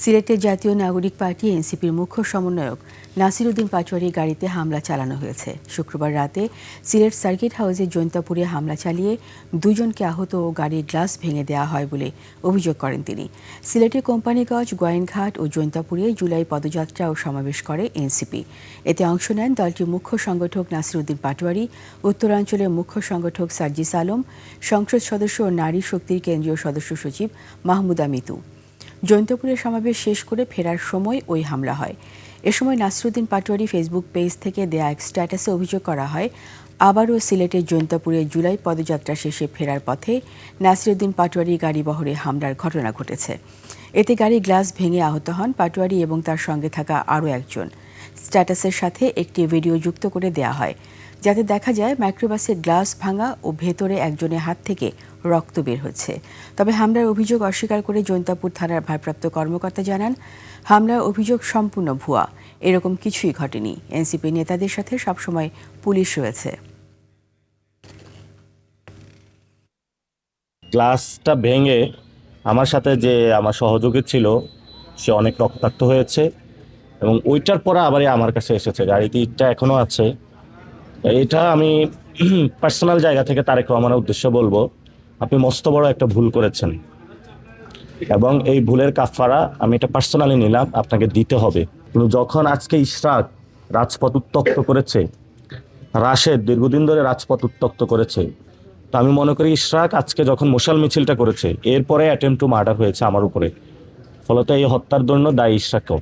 সিলেটের জাতীয় নাগরিক পার্টি এনসিপির মুখ্য সমন্বয়ক নাসির উদ্দিন পাটোয়ারির গাড়িতে হামলা চালানো হয়েছে। শুক্রবার রাতে সিলেট সার্কিট হাউসের জৈন্তাপুরে হামলা চালিয়ে দুজনকে আহত ও গাড়ির গ্লাস ভেঙে দেওয়া হয় বলে অভিযোগ করেন তিনি। সিলেটের কোম্পানিগঞ্জ, গোয়েনঘাট ও জৈন্তাপুরে জুলাই পদযাত্রা ও সমাবেশ করে এনসিপি। এতে অংশ নেন দলটির মুখ্য সংগঠক নাসির উদ্দিন পাটোয়ারি, উত্তরাঞ্চলের মুখ্য সংগঠক সার্জিস আলম, সংসদ সদস্য ও নারী শক্তির কেন্দ্রীয় সদস্য সচিব মাহমুদা মিতু। জৈন্তাপুরে সমাবেশ শেষ করে ফেরার সময় ওই হামলা হয়। এ সময় নাসির উদ্দিন পাটোয়ারি ফেসবুক পেজ থেকে দেয়া এক স্ট্যাটাসে অভিযোগ করা হয়, আবারও সিলেটের জৈন্তাপুরে জুলাই পদযাত্রা শেষে ফেরার পথে নাসির উদ্দিন পাটোয়ারি গাড়িবহরে হামলার ঘটনা ঘটেছে। এতে গাড়ির গ্লাস ভেঙে আহত হন পাটোয়ারি এবং তার সঙ্গে থাকা আরও একজন। স্ট্যাটাসের সাথে একটি ভিডিও যুক্ত করে দেয়া হয়, যাতে দেখা যায় মাইক্রোবাসের গ্লাস ভাঙা ও ভেতরে একজনের হাত থেকে রক্ত বের হচ্ছে। তবে হামলার অভিযোগ অস্বীকার করে জৈন্তাপুর থানার ভারপ্রাপ্ত কর্মকর্তা জানান, হামলার অভিযোগ সম্পূর্ণ ভুয়া, এরকম কিছুই ঘটেনি। এনসিপি নেতাদের সাথে সবসময় পুলিশ রয়েছে। গ্লাসটা ভেঙে আমার সাথে যে আমার সহযোগী ছিল সে অনেক রক্তাক্ত হয়েছে এবং ওইটার পরে আবারই আমার কাছে এসেছে। গাড়িতে ইটটা এখনো আছে। এটা আমি পার্সোনাল জায়গা থেকে তারেক রহমানের উদ্দেশ্যে বলবো, আপনি মস্ত বড় একটা ভুল করেছেন এবং এই ভুলের কাফারা আমি এটা পার্সোনালি নিলাম, আপনাকে দিতে হবে। কিন্তু যখন আজকে ইশরাক রাজপথ উত্তপ্ত করেছে, রাশেদ দীর্ঘদিন ধরে রাজপথ উত্তপ্ত করেছে, তো আমি মনে করি ইশরাক আজকে যখন মশাল মিছিলটা করেছে এরপরে অ্যাটেম্পট টু মার্ডার হয়েছে আমার উপরে, ফলত এই হত্যার জন্য দায়ী ইশরাকও।